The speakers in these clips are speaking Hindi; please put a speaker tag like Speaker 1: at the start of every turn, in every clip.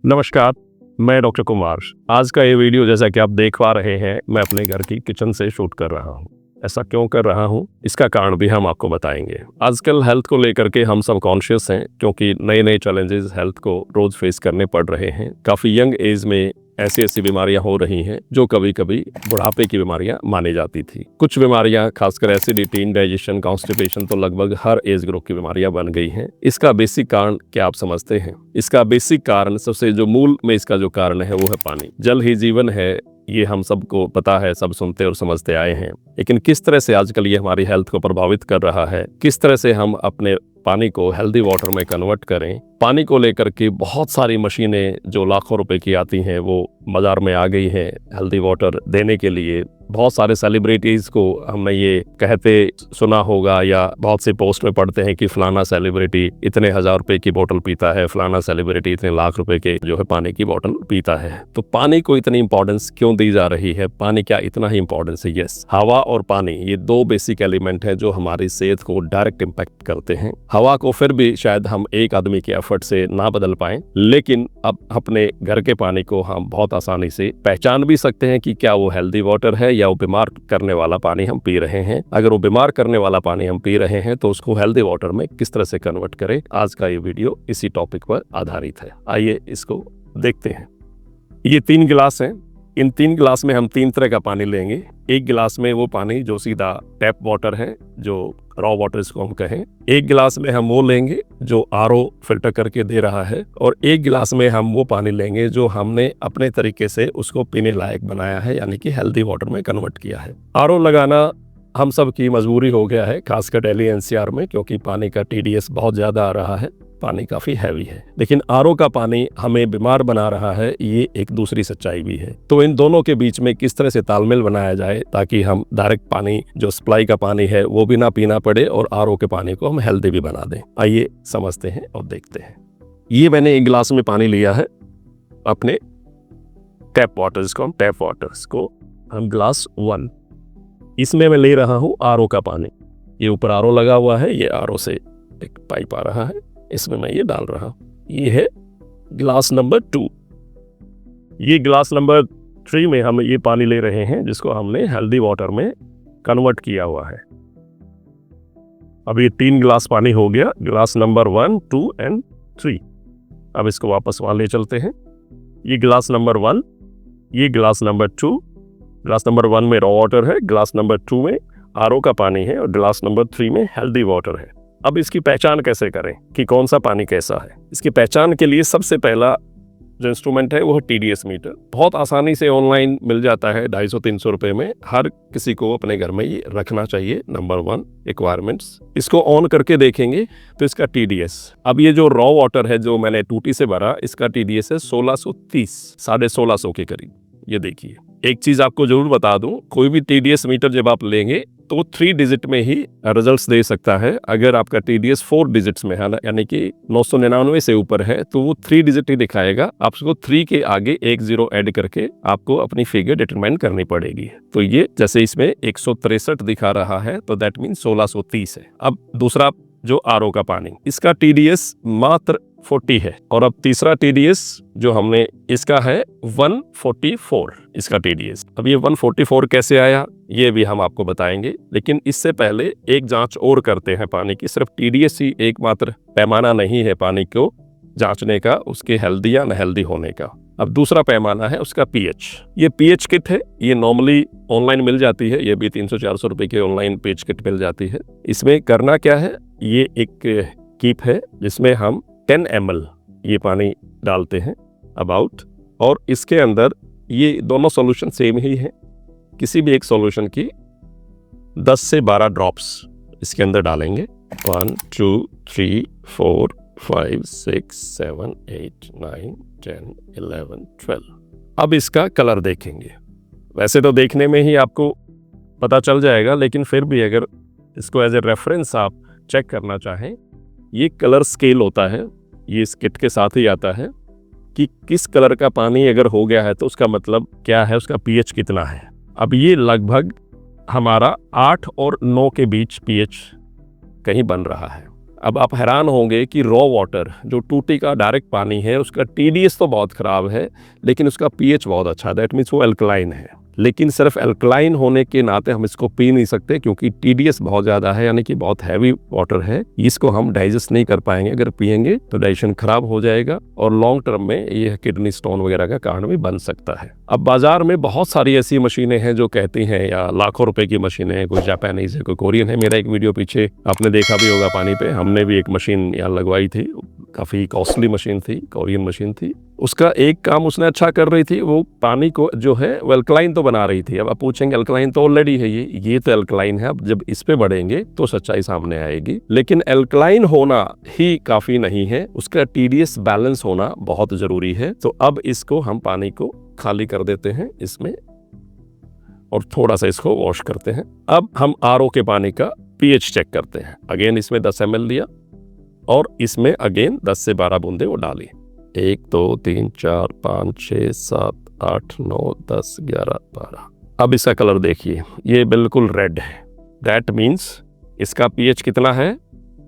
Speaker 1: नमस्कार, मैं डॉक्टर कुमार। आज का ये वीडियो जैसा कि आप देख पा रहे हैं, मैं अपने घर की किचन से शूट कर रहा हूँ। ऐसा क्यों कर रहा हूँ, इसका कारण भी हम आपको बताएंगे। आजकल हेल्थ को लेकर के हम सब कॉन्शियस हैं, क्योंकि नए नए चैलेंजेस हेल्थ को रोज फेस करने पड़ रहे हैं। काफ़ी यंग एज में ऐसी ऐसी बीमारियां हो रही हैं जो कभी कभी बुढ़ापे की बीमारियां मानी जाती थी। कुछ बीमारियां, खासकर एसिडिटी, इंडाइजेशन, कॉन्स्टिपेशन, तो लगभग हर एज ग्रुप की बीमारियां बन गई हैं। इसका बेसिक कारण क्या आप समझते हैं? इसका बेसिक कारण, सबसे जो मूल में इसका जो कारण है वो है पानी। जल ही जीवन है, ये हम सबको पता है, सब सुनते और समझते आए हैं। लेकिन किस तरह से आजकल ये हमारी हेल्थ को प्रभावित कर रहा है, किस तरह से हम अपने पानी को हेल्दी वाटर में कन्वर्ट करें। पानी को लेकर के बहुत सारी मशीनें जो लाखों रुपए की आती हैं वो बाजार में आ गई हैं हेल्दी वाटर देने के लिए। बहुत सारे सेलिब्रिटीज को हमने ये कहते सुना होगा या बहुत से पोस्ट में पढ़ते हैं कि फलाना सेलिब्रिटी इतने हजार रुपए की बोतल पीता है, फलाना सेलिब्रिटी इतने लाख रुपए के जो है पानी की बोतल पीता है। तो पानी को इतनी इंपॉर्टेंस क्यों दी जा रही है? पानी क्या इतना ही इंपॉर्टेंस है? यस, हवा और पानी ये दो बेसिक एलिमेंट हैं जो हमारी सेहत को डायरेक्ट इम्पैक्ट करते हैं। हवा को फिर भी शायद हम एक आदमी के एफर्ट से ना बदल पाएं, लेकिन अब अपने घर के पानी को हम बहुत आसानी से पहचान भी सकते हैं कि क्या वो हेल्दी वाटर है या वो बीमार करने वाला पानी हम पी रहे हैं। अगर वो बीमार करने वाला पानी हम पी रहे हैं तो उसको हेल्दी वाटर में किस तरह से कन्वर्ट करें, आज का ये वीडियो इसी टॉपिक पर आधारित है। आइए इसको देखते हैं। ये 3 गिलास हैं। इन 3 गिलास में हम 3 तरह का पानी लेंगे। एक गिलास में वो पानी जो सीधा टैप वाटर है, जो रॉ वाटर इसको हम कहें। एक गिलास में हम वो लेंगे जो आरओ फिल्टर करके दे रहा है, और एक गिलास में हम वो पानी लेंगे जो हमने अपने तरीके से उसको पीने लायक बनाया है, यानी कि हेल्दी वाटर में कन्वर्ट किया है। आरओ लगाना हम सब की मजबूरी हो गया है, खासकर दिल्ली एनसीआर में, क्योंकि पानी का टीडीएस बहुत ज्यादा आ रहा है, पानी काफी हैवी है। लेकिन आरओ का पानी हमें बीमार बना रहा है, ये एक दूसरी सच्चाई भी है। तो इन दोनों के बीच में किस तरह से तालमेल बनाया जाए ताकि हम डायरेक्ट पानी जो सप्लाई का पानी है वो भी ना पीना पड़े और आरओ के पानी को हम हेल्दी भी बना दें। आइए समझते हैं और देखते हैं। ये मैंने एक गिलास में पानी लिया है अपने टैप वाटर्स को हम गिलास 1, इसमें मैं ले रहा हूँ आरओ का पानी। ये ऊपर आरओ लगा हुआ है, ये आरओ से एक पाइप आ रहा है, इसमें मैं ये डाल रहा हूं। ये है गिलास नंबर 2। ये गिलास नंबर 3 में हम ये पानी ले रहे हैं जिसको हमने हेल्दी वाटर में कन्वर्ट किया हुआ है। अब ये 3 गिलास पानी हो गया, गिलास नंबर 1, 2 एंड 3। अब इसको वापस वहां ले चलते हैं। ये गिलास नंबर 1, ये गिलास नंबर 2। गिलास नंबर 1 में रॉ वाटर है, गिलास नंबर 2 में आरओ का पानी है, और गिलास नंबर 3 में हेल्दी वाटर है। अब इसकी पहचान कैसे करें कि कौन सा पानी कैसा है? इसकी पहचान के लिए सबसे पहला जो इंस्ट्रूमेंट है वो है टीडीएस मीटर। बहुत आसानी से ऑनलाइन मिल जाता है, 250-300 रुपए में। हर किसी को अपने घर में ये रखना चाहिए। Number 1 requirements. इसको ऑन करके देखेंगे तो इसका टीडीएस, अब ये जो रॉ वाटर है जो मैंने टूटी से भरा, इसका टीडीएस है 1630, 1650 के करीब। ये देखिए, एक चीज आपको जरूर बता दूं, कोई भी टीडीएस मीटर जब आप लेंगे तो 3 डिजिट में ही रिजल्ट्स दे सकता है। अगर आपका टीडीएस 4 डिजिट्स में है, यानी कि 999 से ऊपर है, तो वो 3 डिजिट ही दिखाएगा। आपको 3 के आगे 1 0 ऐड करके आपको अपनी फिगर डिटरमाइन करनी पड़ेगी। तो ये जैसे इसमें 163 दिखा रहा है, तो दैट मीन 1630 है। अब दूसरा जो आरओ का पानी, इसका टीडीएस मात्र 40 है, और अब तीसरा टीडीएस जो हमने इसका है 144 इसका टीडीएस। अब ये 144 कैसे आया ये भी हम आपको बताएंगे, लेकिन इससे पहले एक जांच और करते हैं पानी की। सिर्फ टीडीएस ही एकमात्र पैमाना नहीं है पानी को जांचने का, उसके हेल्दी या अनहेल्दी होने का। अब दूसरा पैमाना है उसका पीएच। ये पीएच किट है, ये नॉर्मली ऑनलाइन मिल जाती है, ये भी 300-400 रुपए की ऑनलाइन पीएच किट मिल जाती है। इसमें करना क्या है, ये एक कीप है जिसमें हम 10 ml ये पानी डालते हैं अबाउट, और इसके अंदर ये दोनों सॉल्यूशन सेम ही है। किसी भी एक सॉल्यूशन की 10 से 12 ड्रॉप्स इसके अंदर डालेंगे। 1 2 3 4 5 6 7 8 9 10 11 12। अब इसका कलर देखेंगे। वैसे तो देखने में ही आपको पता चल जाएगा, लेकिन फिर भी अगर इसको एज ए रेफरेंस आप चेक करना चाहें, ये कलर स्केल होता है, ये इस किट के साथ ही आता है कि किस कलर का पानी अगर हो गया है तो उसका मतलब क्या है, उसका पीएच कितना है। अब ये लगभग हमारा 8 और 9 के बीच पीएच कहीं बन रहा है। अब आप हैरान होंगे कि रॉ वाटर जो टूटी का डायरेक्ट पानी है उसका टीडीएस तो बहुत खराब है, लेकिन उसका पीएच बहुत अच्छा है। दैट मीन्स वो अल्कलाइन है। लेकिन सिर्फ अल्कलाइन होने के नाते हम इसको पी नहीं सकते, क्योंकि टीडीएस बहुत ज़्यादा है, यानी कि बहुत हैवी वाटर है। इसको हम डाइजेस्ट नहीं कर पाएंगे। अगर पिएंगे तो डाइजेशन खराब हो जाएगा और लॉन्ग टर्म में ये किडनी स्टोन वगैरह का कारण भी बन सकता है। अब बाजार में बहुत सारी ऐसी मशीनें हैं जो कहती हैं, या लाखों रुपए की मशीनें हैं, कोई जापानीज है, कोई कोरियन है। मेरा एक वीडियो पीछे आपने देखा भी होगा पानी पे, हमने भी एक मशीन यहाँ लगवाई थी। काफ़ी कॉस्टली मशीन थी, कोरियन मशीन थी। उसका एक काम उसने अच्छा कर रही थी, वो पानी को जो है वो अल्कलाइन तो बना रही थी। अब आप पूछेंगे अल्कलाइन तो ऑलरेडी है, ये तो अल्कलाइन है। अब जब इस पे बढ़ेंगे तो सच्चाई सामने आएगी। लेकिन अल्कलाइन होना ही काफ़ी नहीं है, उसका टीडीएस बैलेंस होना बहुत ज़रूरी है। तो अब इसको हम पानी को खाली कर देते हैं इसमें और थोड़ा सा इसको वॉश करते हैं। अब हम आरओ के पानी का पीएच चेक करते हैं। अगेन इसमें 10 ml लिया और इसमें अगेन 10 से 12 बूंदे वो डाली। 1 2 3 4 5 6 7 8 9 10 11 12। अब इसका कलर देखिए, ये बिल्कुल रेड है। दैट मीन्स इसका पीएच कितना है?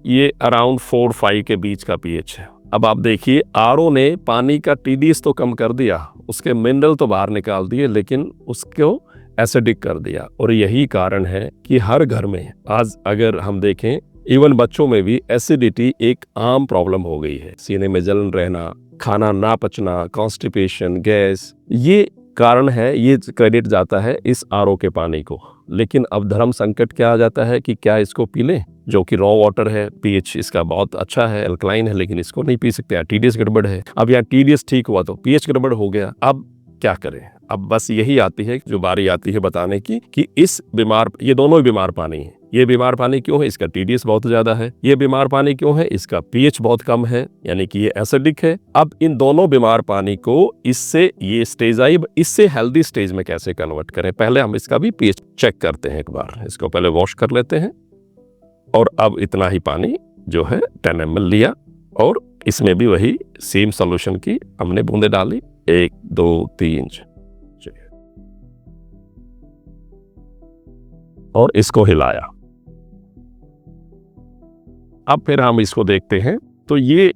Speaker 1: ये अराउंड 4-5 के बीच का पीएच है। अब आप देखिए, आरओ ने पानी का टीडीएस तो कम कर दिया, उसके मिनरल तो बाहर निकाल दिए, लेकिन उसको एसिडिक कर दिया। और यही कारण है कि हर घर में आज अगर हम देखें, इवन बच्चों में भी एसिडिटी एक आम प्रॉब्लम हो गई है। सीने में जलन रहना, खाना ना पचना, कॉन्स्टिपेशन, गैस, ये कारण है। ये क्रेडिट जाता है इस आरओ के पानी को। लेकिन अब धर्म संकट क्या आ जाता है कि क्या इसको पी लें, जो कि रॉ वाटर है, पीएच इसका बहुत अच्छा है, अल्कलाइन है, लेकिन इसको नहीं पी सकते। टीडीएस गड़बड़ है। अब यहाँ टीडीएस ठीक हुआ तो पीएच गड़बड़ हो गया। अब क्या करें? अब बस यही आती है, जो बारी आती है बताने की कि ये दोनों ही बीमार पानी है। ये बीमार पानी क्यों है? इसका टीडीएस बहुत ज्यादा है। ये बीमार पानी क्यों है? इसका पीएच बहुत कम है, यानी कि ये एसिडिक है। अब इन दोनों बीमार पानी को इससे ये स्टेज आई, इससे हेल्दी स्टेज में कैसे कन्वर्ट करें? पहले हम इसका भी पीएच चेक करते हैं। एक बार इसको पहले वॉश कर लेते हैं और अब इतना ही पानी जो है 10 ml लिया और इसमें भी वही सेम सोल्यूशन की हमने बूंदे डाली, 1 2 3 और इसको हिलाया। अब फिर हम इसको देखते हैं तो ये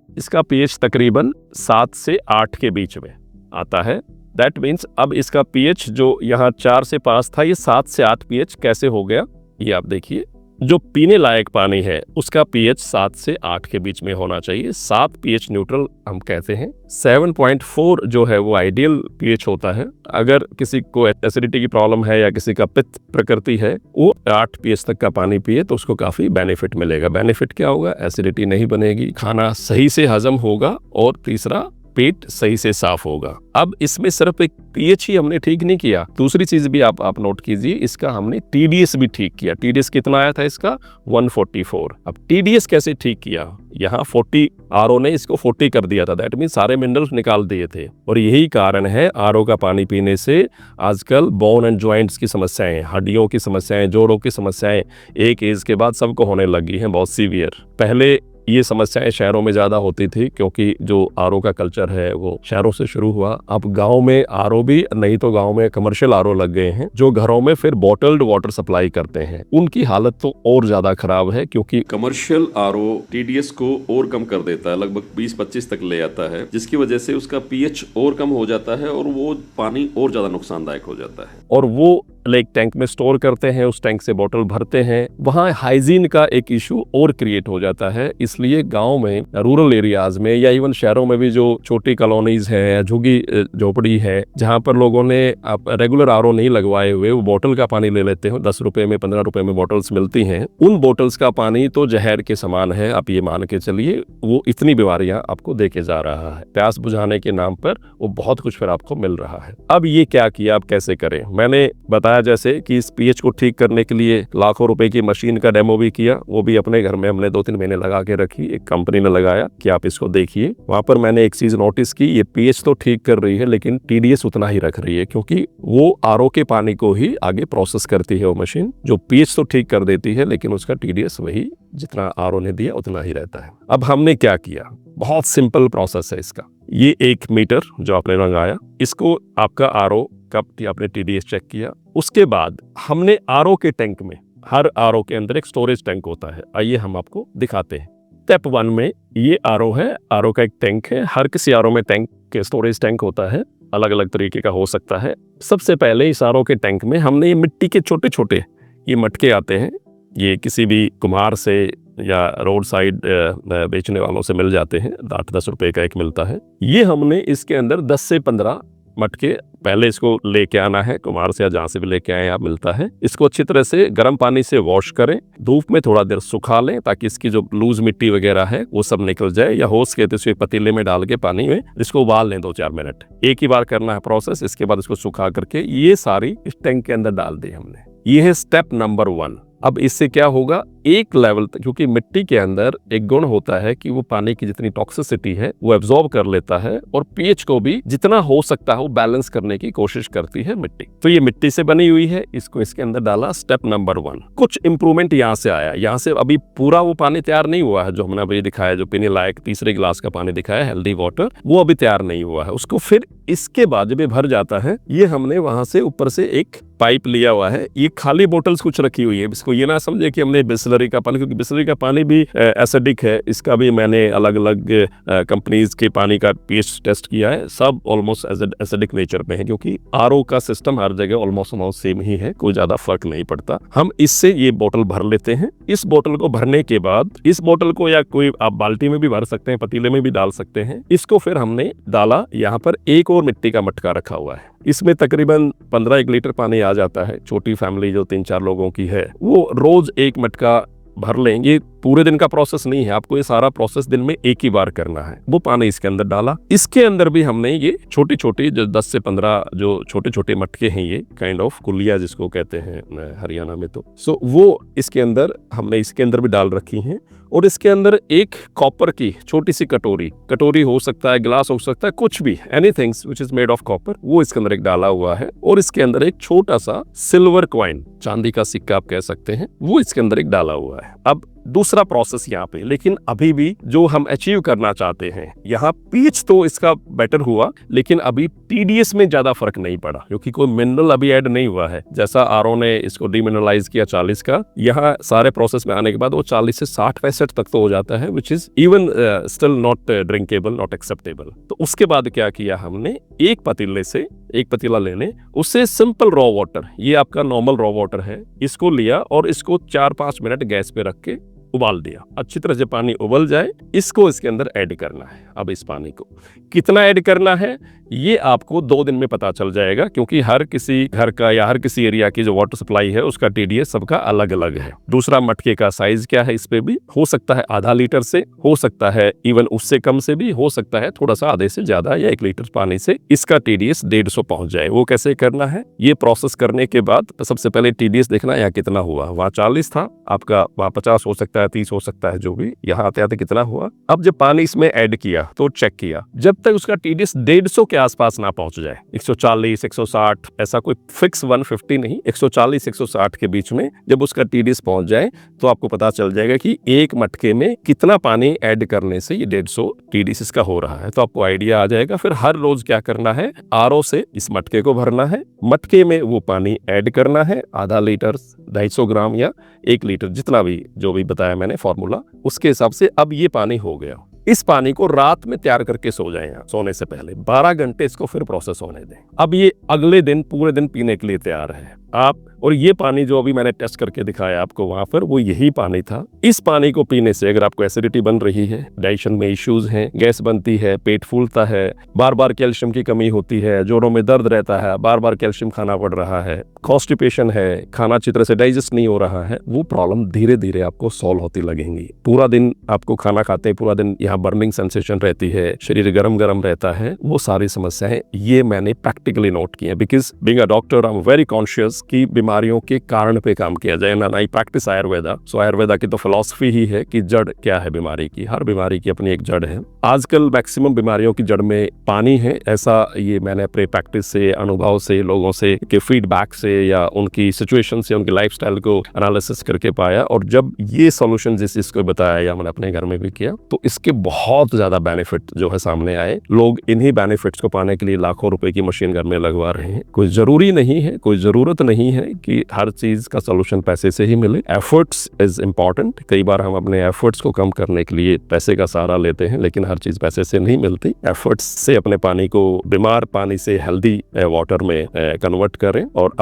Speaker 1: इसका पीएच तकरीबन 7 से 8 के बीच में आता है। दैट मीन्स अब इसका पीएच जो यहाँ 4 से 5 था, ये 7 से 8 पीएच कैसे हो गया? ये आप देखिए, जो पीने लायक पानी है उसका पीएच 7 से 8 के बीच में होना चाहिए। 7 पीएच न्यूट्रल हम कहते हैं। 7.4 जो है वो आइडियल पीएच होता है। अगर किसी को एसिडिटी की प्रॉब्लम है या किसी का पित्त प्रकृति है, वो 8 पीएच तक का पानी पिए तो उसको काफी बेनिफिट मिलेगा। बेनिफिट क्या होगा? एसिडिटी नहीं बनेगी, खाना सही से हजम होगा और तीसरा पेट सही से साफ होगा। अब इसमें सिर्फ एक पीएच ही हमने ठीक नहीं किया, दूसरी चीज भी आप नोट कीजिए, इसका हमने टीडीएस भी ठीक किया। टीडीएस कितना आया था इसका? 144। अब टीडीएस कैसे ठीक किया? यहाँ 40, आरओ ने इसको 40 कर दिया था। दैट मीन सारे मिनरल्स निकाल दिए थे। और यही कारण है आरओ का पानी पीने से आजकल बोन एंड जॉइंट्स की समस्याएं, हड्डियों की समस्याएं, जोड़ों की समस्याएं एक एज के बाद सबको होने लगी हैं, बहुत सीवियर। पहले ये समस्याएं शहरों में ज़्यादा होती थी, क्योंकि जो आरओ का कल्चर है वो शहरों से शुरू हुआ। अब गांव में आरओ भी नहीं तो गांव में कमर्शियल आरओ लग गए हैं, जो घरों में फिर बॉटल्ड वाटर सप्लाई करते हैं। उनकी हालत तो और ज़्यादा खराब है, क्योंकि कमर्शियल आरओ टीडीएस को और कम कर देता है, लगभग 20-25 तक ले आता है, जिसकी वजह से उसका पीएच और कम हो जाता है और वो पानी और ज़्यादा नुकसानदायक हो जाता है। और वो एक टैंक में स्टोर करते हैं, उस टैंक से बोतल भरते हैं, वहाँ हाइजीन का एक इशू और क्रिएट हो जाता है। इसलिए गांव में, रूरल एरियाज में या इवन शहरों में भी जो छोटी कॉलोनीज है या झुग्गी झोपड़ी है, जहाँ पर लोगों ने रेगुलर आरओ नहीं लगवाए हुए, वो बोतल का पानी ले लेते हैं। 10 रुपए में, 15 रुपए में बोतल्स मिलती हैं। उन बोतल्स का पानी तो जहर के समान है, आप ये मान के चलिए। वो इतनी बीमारियां आपको देके जा रहा है। प्यास बुझाने के नाम पर वो बहुत कुछ फिर आपको मिल रहा है। अब ये क्या किया, आप कैसे करें? मैंने बताया जैसे कि इस पीएच को ठीक करने के लिए लाखों रुपए की मशीन का डेमो भी किया। वो भी अपने घर में हमने 2-3 महीने लगा के रखी, एक कंपनी ने लगाया कि आप इसको देखिए। वहां पर मैंने एक चीज नोटिस की, ये पीएच तो ठीक कर रही है लेकिन टीडीएस उतना ही रख रही है, क्योंकि वो आरओ के पानी को ही आगे प्रोसेस करती है वो मशीन, जो पीएच तो ठीक कर देती है लेकिन उसका टीडीएस वही जितना आरओ ने दिया उतना ही रहता है। अब हमने क्या किया, बहुत सिंपल प्रोसेस है इसका। ये 1 मीटर जो आपने मंगाया, इसको आपका आरओ कब आपने टीडीएस चेक किया, उसके बाद हमने आरओ के टैंक में हर आरओ के अंदर एक स्टोरेज टैंक होता है। आइए हम आपको दिखाते हैं। स्टेप 1 में ये आरओ है, आरओ का एक टैंक है। हर किसी आरओ में टैंक के स्टोरेज टैंक होता है, अलग अलग तरीके का हो सकता है। सबसे पहले इस आरओ के टैंक में हमने ये मिट्टी के छोटे छोटे ये मटके आते हैं, ये किसी भी कुम्हार से या रोड साइड बेचने वालों से मिल जाते हैं, 8-10 रुपए का एक मिलता है। ये हमने इसके अंदर 10 से 15 मटके, पहले इसको लेके आना है कुम्हार से या जहाँ से भी लेके आए आप, मिलता है। इसको अच्छी तरह से गर्म पानी से वॉश करें, धूप में थोड़ा देर सुखा लें ताकि इसकी जो लूज मिट्टी वगैरह है वो सब निकल जाए, या हो सके तो इसको पतीले में डाल के पानी में इसको उबाल लें 2-4 मिनट। एक ही बार करना है प्रोसेस। इसके बाद इसको सुखा करके ये सारी इस टैंक के अंदर डाल दी हमने। ये है स्टेप नंबर 1। अब इससे क्या होगा, एक लेवल तक, क्योंकि मिट्टी के अंदर एक गुण होता है कि वो पानी की जितनी टॉक्सिसिटी है वो एब्जॉर्ब कर लेता है और पीएच को भी जितना हो सकता है वो बैलेंस करने की कोशिश करती है मिट्टी। तो ये मिट्टी से बनी हुई है, इसको इसके अंदर डाला। स्टेप नंबर 1, कुछ इंप्रूवमेंट यहाँ से आया। यहाँ से अभी पूरा वो पानी तैयार नहीं हुआ है जो हमने अभी दिखाया, जो पीने लायक तीसरे गिलास का पानी दिखाया हेल्दी वाटर, वो अभी तैयार नहीं हुआ है। उसको फिर इसके बाद जब ये भर जाता है, ये हमने वहां से ऊपर से एक पाइप लिया हुआ है। ये खाली बोतल्स कुछ रखी हुई है, इसको ये ना समझे कि हमने बिस्लरी का पानी, क्योंकि बिस्लरी का पानी भी एसिडिक है। इसका भी मैंने अलग अलग कंपनीज के पानी का पीएच टेस्ट किया है, सब ऑलमोस्ट एसिडिक नेचर में है, क्योंकि आरओ का सिस्टम हर जगह ऑलमोस्ट सेम ही है, कोई ज्यादा फर्क नहीं पड़ता। हम इससे ये बोतल भर लेते हैं। इस बोतल को भरने के बाद इस बोतल को, या कोई आप बाल्टी में भी भर सकते हैं, पतीले में भी डाल सकते हैं, इसको फिर हमने डाला। यहाँ पर एक और मिट्टी का मटका रखा हुआ है, इसमें तकरीबन 15-1 लीटर पानी आ जाता है। छोटी फैमिली जो 3-4 लोगों की है वो रोज एक मटका भर लेंगे। पूरे दिन का प्रोसेस नहीं है, आपको ये सारा प्रोसेस दिन में एक ही बार करना है। वो पानी इसके अंदर डाला। इसके अंदर भी हमने ये छोटी छोटी जो 10 से 15 जो छोटे छोटे मटके हैं, ये काइंड ऑफ कुलिया जिसको कहते हैं हरियाणा में, तो वो इसके अंदर हमने इसके अंदर भी डाल रखी हैं। और इसके अंदर एक कॉपर की छोटी सी कटोरी हो सकता है, गिलास हो सकता है, कुछ भी, anything which is made of copper, वो इसके अंदर एक डाला हुआ है। और इसके अंदर एक छोटा सा सिल्वर कॉइन, चांदी का सिक्का आप कह सकते हैं, वो इसके अंदर एक डाला हुआ है। अब दूसरा प्रोसेस यहाँ पे, लेकिन अभी भी जो हम अचीव करना चाहते हैं, यहाँ पीएच तो इसका बेटर हुआ, लेकिन अभी टीडीएस में ज्यादा फर्क नहीं पड़ा, क्योंकि कोई मिनरल अभी ऐड नहीं हुआ है। जैसा आरओ ने इसको डीमिनरलाइज किया 40 का, यहाँ सारे प्रोसेस में आने के बाद वो 40 से 60% तक तो हो जाता है, which is even still not drinkable, not acceptable. तो उसके बाद क्या किया हमने, एक पतीला लेने, उससे सिंपल रॉ वाटर, ये आपका नॉर्मल रॉ वाटर है, इसको लिया और इसको 4-5 मिनट गैस पे रख के उबाल दिया। अच्छी तरह से पानी उबल जाए, इसको इसके अंदर ऐड करना है। अब इस पानी को कितना ऐड करना है ये आपको 2 दिन में पता चल जाएगा, क्योंकि हर किसी घर का या हर किसी एरिया की जो वाटर सप्लाई है उसका टीडीएस सबका अलग अलग है। दूसरा, मटके का साइज क्या है, इस पे भी हो सकता है आधा लीटर से, हो सकता है इवन उससे कम से भी, हो सकता है थोड़ा सा आधे से ज्यादा या 1 लीटर पानी से इसका टीडीएस 150 पहुंच जाए। वो कैसे करना है, ये प्रोसेस करने के बाद सबसे पहले टीडीएस देखना यहाँ कितना हुआ। वहाँ 40 था आपका, वहाँ 50 हो सकता है, 30 हो सकता है, जो भी, यहाँ आते आते कितना हुआ। अब जब पानी इसमें ऐड किया तो चेक किया, जब तक उसका टीडीएस 150 के आसपास ना पहुंच जाए, 140, 160, ऐसा कोई फिक्स 150 नहीं, 140, 160 के बीच में जब उसका टीडीएस पहुंच जाए तो आपको पता चल जाएगा कि एक मटके में कितना पानी ऐड करने से ये 150 टीडीएस इसका हो रहा है। तो आपको आइडिया आ जाएगा। फिर हर रोज क्या करना है, आरओ से इस मटके को भरना है, मटके में वो पानी ऐड करना है, आधा लीटर, 250 ग्राम या 1 लीटर, जितना भी जो भी बताया मैंने फॉर्मूला, उसके हिसाब से अब ये पानी हो गया। इस पानी को रात में तैयार करके सो जाएं, सोने से पहले 12 घंटे इसको फिर प्रोसेस होने दें। अब ये अगले दिन पूरे दिन पीने के लिए तैयार है आप। और ये पानी जो अभी मैंने टेस्ट करके दिखाया आपको वहां पर, वो यही पानी था। इस पानी को पीने से अगर आपको एसिडिटी बन रही है, डाइजेशन में इश्यूज हैं, गैस बनती है, पेट फूलता है, बार बार कैल्शियम की कमी होती है, जोड़ों में दर्द रहता है, बार बार कैल्शियम खाना पड़ रहा है, कॉन्स्टिपेशन है, खाना अच्छी तरह से डाइजेस्ट नहीं हो रहा है, वो प्रॉब्लम धीरे धीरे आपको सॉल्व होती लगेंगी। पूरा दिन आपको खाना खाते पूरा दिन यहाँ बर्निंग सेंसेशन रहती है, शरीर गरम गरम रहता है, वो सारी समस्याएं ये मैंने प्रैक्टिकली नोट की है। Because being a doctor I am very conscious कि बीमारियों के कारण पे काम किया जाए ना। आई प्रैक्टिस आयुर्वेदा, सो आयुर्वेदा की तो फिलॉसफी ही है कि जड़ क्या है बीमारी की, हर बीमारी की अपनी एक जड़ है। आजकल मैक्सिमम बीमारियों की जड़ में पानी है, ऐसा ये मैंने अपने प्रैक्टिस से, अनुभव से, लोगों से के फीडबैक से या उनकी सिचुएशन से, उनकी लाइफस्टाइल को एनालिसिस करके पाया। और जब ये सॉल्यूशन जिस इसको बताया या मैंने अपने घर में भी किया, तो इसके बहुत ज्यादा बेनिफिट जो है सामने आए। लोग इन्हीं बेनिफिट्स को पाने के लिए लाखों रुपए की मशीन घर में लगवा रहे हैं। कोई जरूरी नहीं है, कोई जरूरत नहीं नहीं है कि हर चीज का सोल्यूशन पैसे से ही मिले। Efforts is important. कई बार हम अपने एफर्ट्स को कम करने के लिए पैसे का सहारा लेते हैं, लेकिन हर चीज पैसे से नहीं मिलती। एफर्ट्स से अपने पानी को बीमार पानी से हेल्दी वाटर में कन्वर्ट करें, और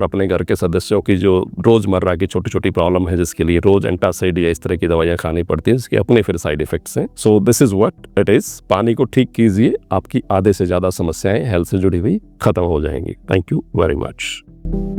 Speaker 1: अपने घर के सदस्यों की जो रोजमर्रा की छोटी छोटी प्रॉब्लम है, जिसके लिए रोज एंटासिड या इस तरह की दवाइयां खानी पड़ती है, इसके अपने फिर साइड इफेक्ट्स हैं। So this is what it is. पानी को ठीक कीजिए, आपकी आधे से ज्यादा समस्याएं हेल्थ से जुड़ी हुई खत्म हो जाएंगी। Thank you very much.